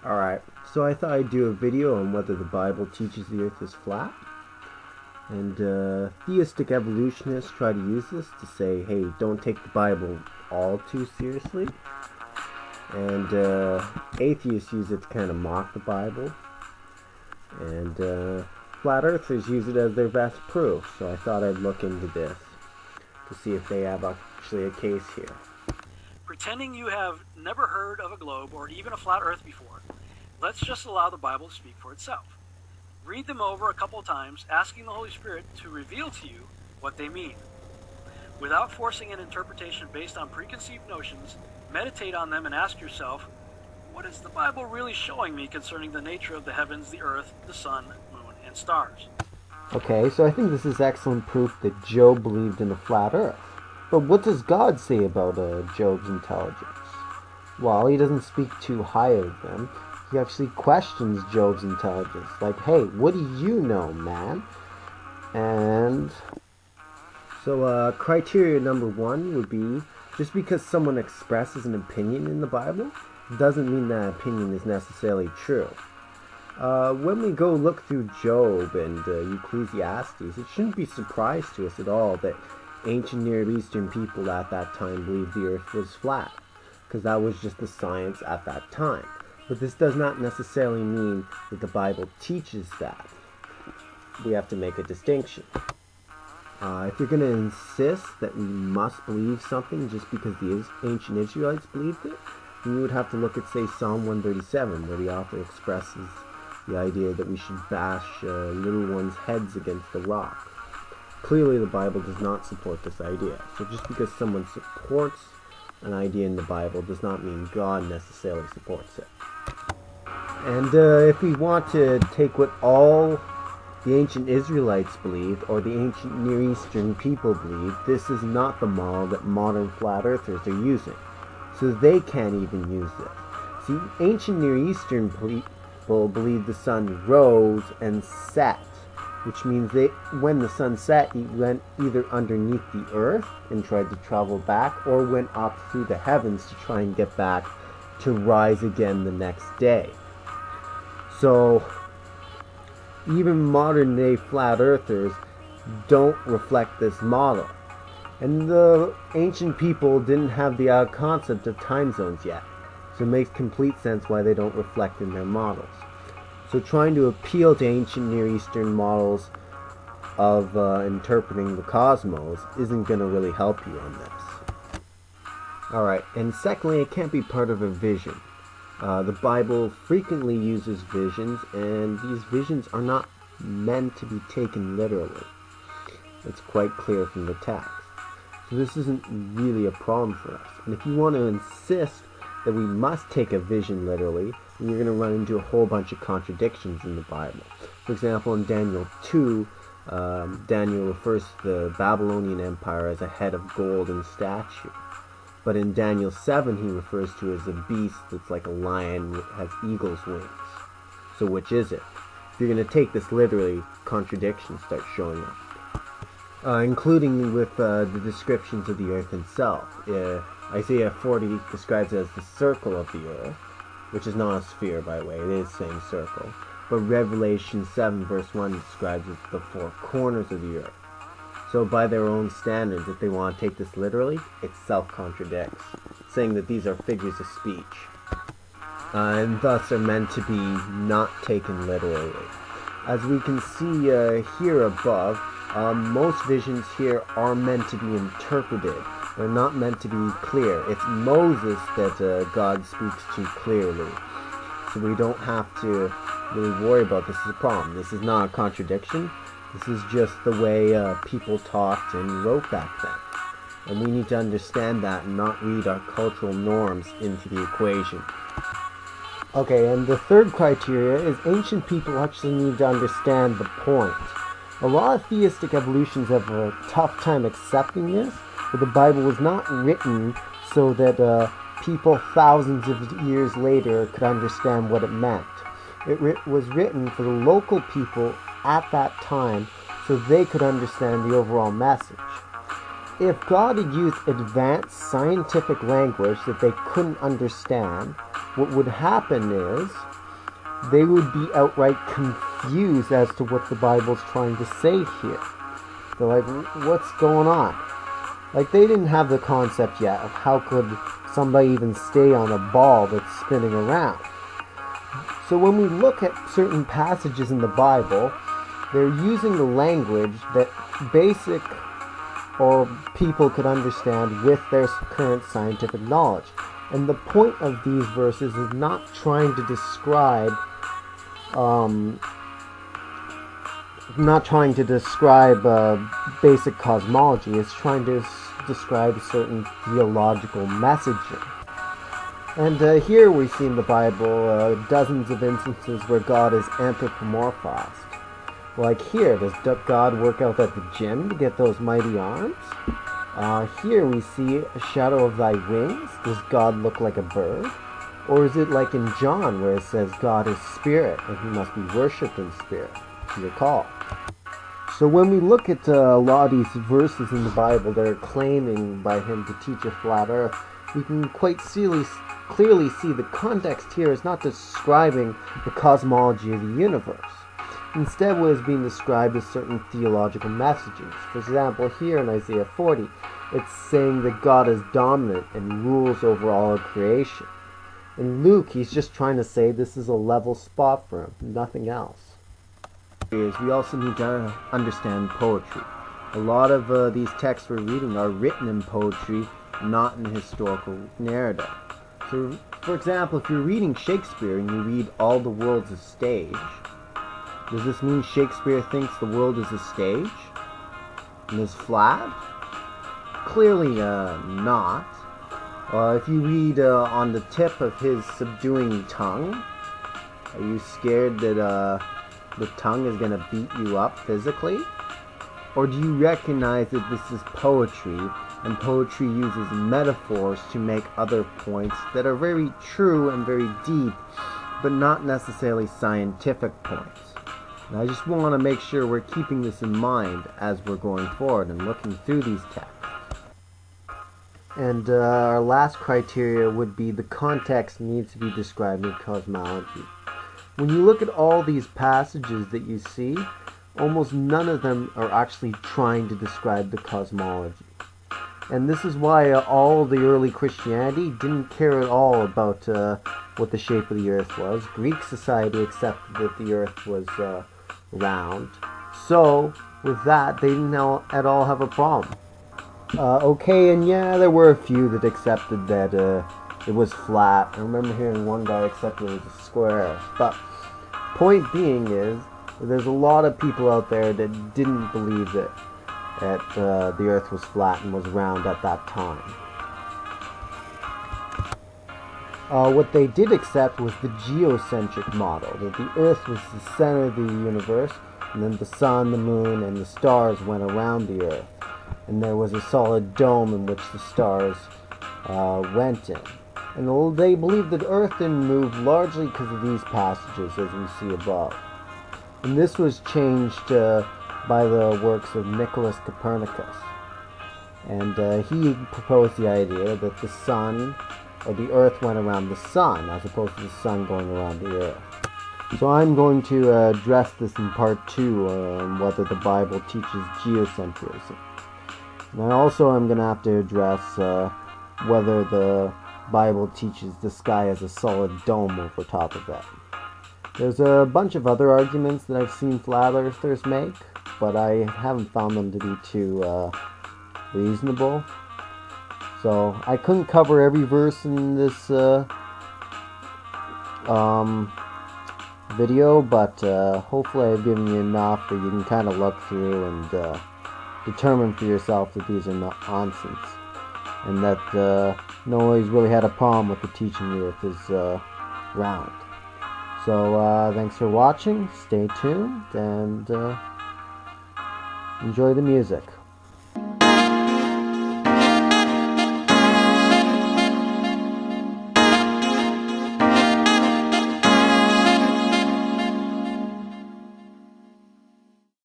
Alright, so I thought I'd do a video on whether the Bible teaches the earth is flat. And theistic evolutionists try to use this to say, hey, don't take the Bible all too seriously. And atheists use it to kind of mock the Bible. And flat earthers use it as their best proof. So I thought I'd look into this to see if they have actually a case here. Pretending you have never heard of a globe or even a flat earth before, let's just allow the Bible to speak for itself. Read them over a couple of times, asking the Holy Spirit to reveal to you what they mean. Without forcing an interpretation based on preconceived notions, meditate on them and ask yourself, what is the Bible really showing me concerning the nature of the heavens, the earth, the sun, moon, and stars? Okay, so I think this is excellent proof that Job believed in a flat earth. But what does God say about Job's intelligence? Well, he doesn't speak too high of them. He actually questions Job's intelligence. Like, hey, what do you know, man? And so criteria number one would be, just because someone expresses an opinion in the Bible doesn't mean that opinion is necessarily true. When we go look through Job and Ecclesiastes, it shouldn't be a surprise to us at all that ancient Near Eastern people at that time believed the earth was flat, because that was just the science at that time. But this does not necessarily mean that the Bible teaches that. We have to make a distinction. If you're going to insist that we must believe something just because the ancient Israelites believed it, then you would have to look at, say, Psalm 137, where the author expresses the idea that we should bash little ones' heads against the rock. Clearly, the Bible does not support this idea. So just because someone supports an idea in the Bible does not mean God necessarily supports it. And if we want to take what all the ancient Israelites believed, or the ancient Near Eastern people believed, this is not the model that modern flat earthers are using. So they can't even use this. See, ancient Near Eastern people believed the sun rose and set, which means when the sun set, it went either underneath the earth and tried to travel back, or went up through the heavens to try and get back to rise again the next day. So even modern day flat earthers don't reflect this model. And the ancient people didn't have the concept of time zones yet. So it makes complete sense why they don't reflect in their models. So trying to appeal to ancient Near Eastern models of interpreting the cosmos isn't going to really help you on this. Alright, and secondly, it can't be part of a vision. The Bible frequently uses visions, and these visions are not meant to be taken literally. It's quite clear from the text. So this isn't really a problem for us. And if you want to insist that we must take a vision literally, then you're going to run into a whole bunch of contradictions in the Bible. For example, in Daniel 2, Daniel refers to the Babylonian Empire as a head of golden statue. But in Daniel 7, he refers to it as a beast that's like a lion that has eagle's wings. So which is it? If you're going to take this literally, contradictions start showing up. Including with the descriptions of the earth itself. Isaiah 40 describes it as the circle of the earth, which is not a sphere, by the way, it is saying circle. But Revelation 7 verse 1 describes it as the four corners of the earth. So by their own standards, if they want to take this literally, it self-contradicts, saying that these are figures of speech, and thus are meant to be not taken literally. As we can see here above, most visions here are meant to be interpreted. They're not meant to be clear. It's Moses that God speaks to clearly. So we don't have to really worry about this as a problem. This is not a contradiction. This is just the way people talked and wrote back then. And we need to understand that and not read our cultural norms into the equation. Okay, and the third criteria is ancient people actually need to understand the point. A lot of theistic evolutionists have a tough time accepting this, but the Bible was not written so that people thousands of years later could understand what it meant. It was written for the local people at that time so they could understand the overall message. If God had used advanced scientific language that they couldn't understand, what would happen is they would be outright confused as to what the Bible's trying to say here. They're like, what's going on? Like, they didn't have the concept yet of how could somebody even stay on a ball that's spinning around. So when we look at certain passages in the Bible, they're using the language that basic or people could understand with their current scientific knowledge. And the point of these verses is not trying to describe basic cosmology. It's trying to describe certain theological messaging. And here we see in the Bible dozens of instances where God is anthropomorphized. Like here, does God work out at the gym to get those mighty arms? Here we see a shadow of thy wings. Does God look like a bird? Or is it like in John where it says God is spirit and he must be worshipped in spirit, if you recall? So when we look at a lot of these verses in the Bible that are claiming by him to teach a flat earth, we can quite clearly see the context here is not describing the cosmology of the universe. Instead, what is being described is certain theological messages. For example, here in Isaiah 40, it's saying that God is dominant and rules over all of creation. In Luke, he's just trying to say this is a level spot for him, nothing else. We also need to understand poetry. A lot of these texts we're reading are written in poetry, not in historical narrative. So, for example, if you're reading Shakespeare and you read all the world's a stage, does this mean Shakespeare thinks the world is a stage and is flat? Clearly not. If you read on the tip of his subduing tongue, are you scared that the tongue is going to beat you up physically? Or do you recognize that this is poetry, and poetry uses metaphors to make other points that are very true and very deep, but not necessarily scientific points? And I just want to make sure we're keeping this in mind as we're going forward and looking through these texts. And our last criteria would be the context needs to be described in cosmology. When you look at all these passages that you see, almost none of them are actually trying to describe the cosmology. And this is why all the early Christianity didn't care at all about what the shape of the earth was. Greek society accepted that the earth was round. So, with that, they didn't at all have a problem. Okay, and yeah, there were a few that accepted that it was flat. I remember hearing one guy accept it was a square. But point being is, there's a lot of people out there that didn't believe that the earth was flat and was round at that time. What they did accept was the geocentric model, that the earth was the center of the universe, and then the sun, the moon, and the stars went around the earth. And there was a solid dome in which the stars went in. And they believed that Earth didn't move largely because of these passages, as we see above. And this was changed by the works of Nicholas Copernicus. And he proposed the idea that the sun, or the Earth, went around the sun, as opposed to the sun going around the Earth. So I'm going to address this in part 2 on whether the Bible teaches geocentrism. And also I'm going to have to address whether the Bible teaches the sky as a solid dome over top of it. There's a bunch of other arguments that I've seen flat earthers make, but I haven't found them to be too reasonable. So I couldn't cover every verse in this video, but hopefully I've given you enough that you can kind of look through and determine for yourself that these are not nonsense, and that nobody's really had a problem with the teaching the earth is round. So thanks for watching, stay tuned, and enjoy the music.